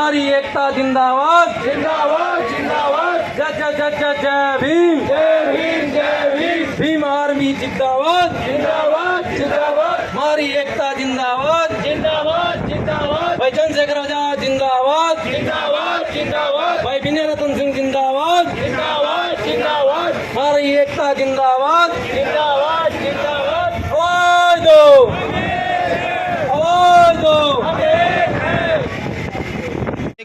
हमारी एकता जिंदाबाद जिंदाबाद जिंदाबाद। जय जय जय जय जय भीम जय भीम जय भीम। भीम आर्मी जिंदाबाद जिंदाबाद जिंदाबाद हमारी एकता जिंदाबाद जिंदाबाद जिंदाबाद। भाई चंद्रशेखर आजाद जिंदाबाद जिंदाबाद जिंदाबाद भाई विनय रतन सिंह जिंदाबाद जिंदाबाद जिंदाबाद हमारी एकता जिंदाबाद जिंदाबाद जिंदाबाद। आवाज दो आवाज दो।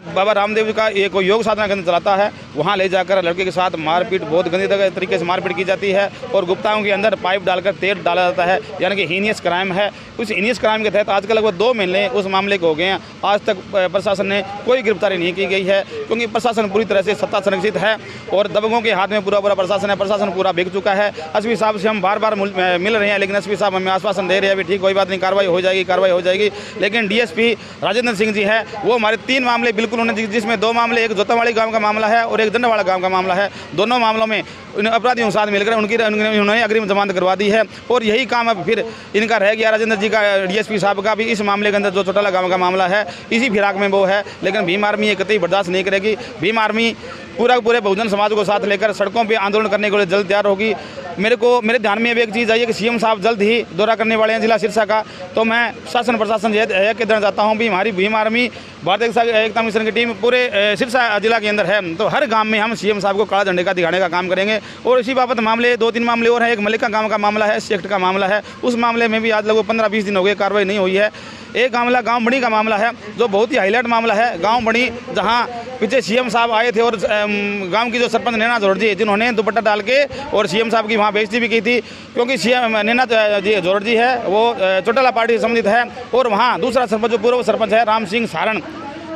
बाबा रामदेव जी का एक योग साधना केंद्र चलाता है, वहाँ ले जाकर लड़के के साथ मारपीट, बहुत गंदी तरीके से मारपीट की जाती है और गुप्ताओं के अंदर पाइप डालकर तेल डाला जाता है, यानी कि हीनियस क्राइम है। उस हीनियस क्राइम के तहत आजकल लगभग 2 महीने उस मामले को हो गए हैं। आज तक प्रशासन ने कोई गिरफ्तारी नहीं की गई है, क्योंकि प्रशासन पूरी तरह से सत्ता संरक्षित है और दबंगों के हाथ में पूरा प्रशासन है। प्रशासन पूरा बिक चुका है। एसपी साहब से हम बार बार मिल रहे हैं, लेकिन एसपी साहब हमें आश्वासन दे रहे हैं अभी ठीक कोई बात नहीं, कार्रवाई हो जाएगी। लेकिन डीएसपी राजेंद्र सिंह जी है, वो हमारे 3 मामले बिल्कुल उन्होंने, जिसमें 2 मामले, एक जोतावाड़ी गांव का मामला है और एक दंडवाड़ा गांव का मामला है। दोनों मामलों में अपराधियों के साथ मिलकर उन्होंने अग्रिम जमानत करवा दी है और यही काम अब फिर इनका रह गया। राजेंद्र जी का, डीएसपी साहब का भी इस मामले के अंदर जो चौटाला गांव का मामला है, इसी फिराक में वो है। लेकिन भीम आर्मी ये कतई बर्दाश्त नहीं करेगी। भीम आर्मी पूरे बहुजन समाज को साथ लेकर सड़कों पे आंदोलन करने के लिए जल्द तैयार होगी। मेरे ध्यान में अब एक चीज़ आई है कि सीएम साहब जल्द ही दौरा करने वाले हैं जिला सिरसा का, तो मैं शासन प्रशासन के देना चाहता हूं भी हमारी भीम आर्मी भारतीय एकता मिशन की टीम पूरे सिरसा जिला के अंदर है, तो हर गांव में हम सीएम साहब को काला झंडे का दिखाने का काम करेंगे। और इसी बाबत मामले 2-3 मामले और हैं। एक मलिका गाँव का मामला है, एससी एक्ट का मामला है, उस मामले में भी आज लगभग 15-20 दिन हो गए, कार्रवाई नहीं हुई है। एक मामला गांव बड़ी का मामला है, जो बहुत ही हाईलाइट मामला है। गांव बड़ी, जहां पीछे सीएम साहब आए थे और गांव की जो सरपंच नैना जोड़ जी, जिन्होंने दुपट्टा डाल के और सीएम साहब की वहां बेइज्जती भी की थी, क्योंकि सीएम नैना जी जोड़ जी है वो चौटाला पार्टी से संबंधित है और वहां दूसरा सरपंच जो पूर्व सरपंच है राम सिंह सारण,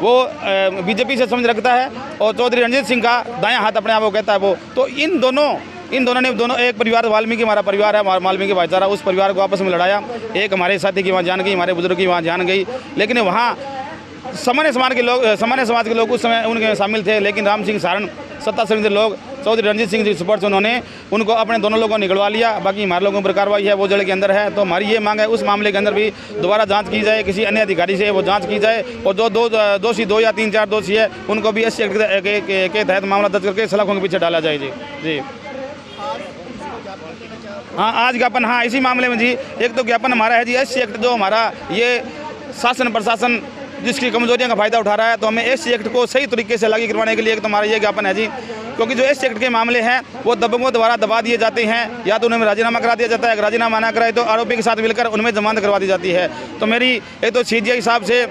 वो बीजेपी से संबंध रखता है और चौधरी रणजीत सिंह का दायां हाथ अपने आप वो कहता है वो। तो इन दोनों ने एक परिवार, वाल्मीकि हमारा परिवार है, वाल्मीकि भाईचारा, उस परिवार को आपस में लड़ाया। एक हमारे साथी की वहाँ जान गई, हमारे बुजुर्ग की वहाँ जान गई, लेकिन वहाँ सामान्य समाज के लोग उस समय उनके शामिल थे। लेकिन राम सिंह सारण, सत्ता संबंधित लोग, चौधरी रणजीत सिंह जी सपोर्ट से उन्होंने उनको अपने दोनों लोगों को निकलवा लिया। बाकी हमारे लोगों पर कार्रवाई है, वो जेल के अंदर है। तो हमारी ये मांग है उस मामले के अंदर भी दोबारा जांच की जाए, किसी अन्य अधिकारी से वो जांच की जाए और जो 2 या 3-4 दोषी है उनको भी एससी एक्ट के तहत मामला दर्ज करके सलाखों के पीछे डाला जाए। जी हाँ, आज ज्ञापन, हाँ इसी मामले में जी एक तो ज्ञापन हमारा है जी, एससी एक्ट जो हमारा ये शासन प्रशासन जिसकी कमजोरियों का फायदा उठा रहा है, तो हमें एससी एक्ट को सही तरीके से लागू करवाने के लिए एक तो हमारा ये ज्ञापन है जी। क्योंकि जो एससी एक्ट के मामले हैं वो दबंगों द्वारा दबा दिए जाते हैं, या तो उन्हें राजीनामा करा दिया जाता है, अगर राजीनामा ना कराए तो आरोपी के साथ मिलकर उनमें जमानत करवा दी जाती है। तो मेरी एक तो सीजीआई साहब से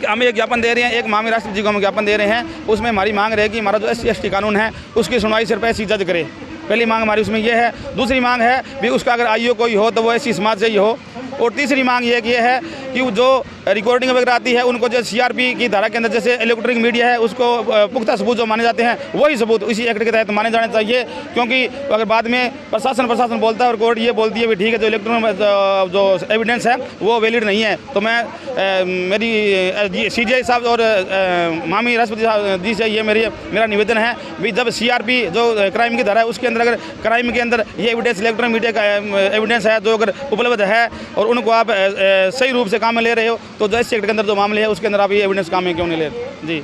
हम एक ज्ञापन दे रहे हैं, एक माननीय राष्ट्रपति जी को हम ज्ञापन दे रहे हैं। उसमें हमारी मांग रहेगी हमारा जो SC/ST कानून है उसकी सुनवाई सिर्फ एससी जज करे। पहली मांग हमारी उसमें ये है। दूसरी मांग है भी उसका अगर आईओ कोई हो तो वो एससी समाज से ही हो। और तीसरी मांग ये है कि जो रिकॉर्डिंग वगैरह आती है उनको जो सीआरपी की धारा के अंदर जैसे इलेक्ट्रॉनिक मीडिया है उसको पुख्ता सबूत जो माने जाते हैं वही सबूत इसी एक्ट के तहत माने जाने चाहिए। क्योंकि अगर बाद में प्रशासन बोलता है और कोर्ट ये बोलती है भी ठीक है जो इलेक्ट्रॉनिक जो एविडेंस है वो वैलिड नहीं है, तो मैं मेरी सीजीआई साहब और माननीय राष्ट्रपति साहब जी से ये मेरा निवेदन है भी जब सीआरपी जो क्राइम की धारा है उसके अंदर अगर क्राइम के अंदर ये एविडेंस इलेक्ट्रॉनिक मीडिया का एविडेंस है जो अगर उपलब्ध है और उनको आप सही रूप से काम में ले रहे हो तो जो एससी एक्ट के अंदर जो मामले है उसके अंदर आप ये एविडेंस काम में क्यों नहीं ले रहे। जी।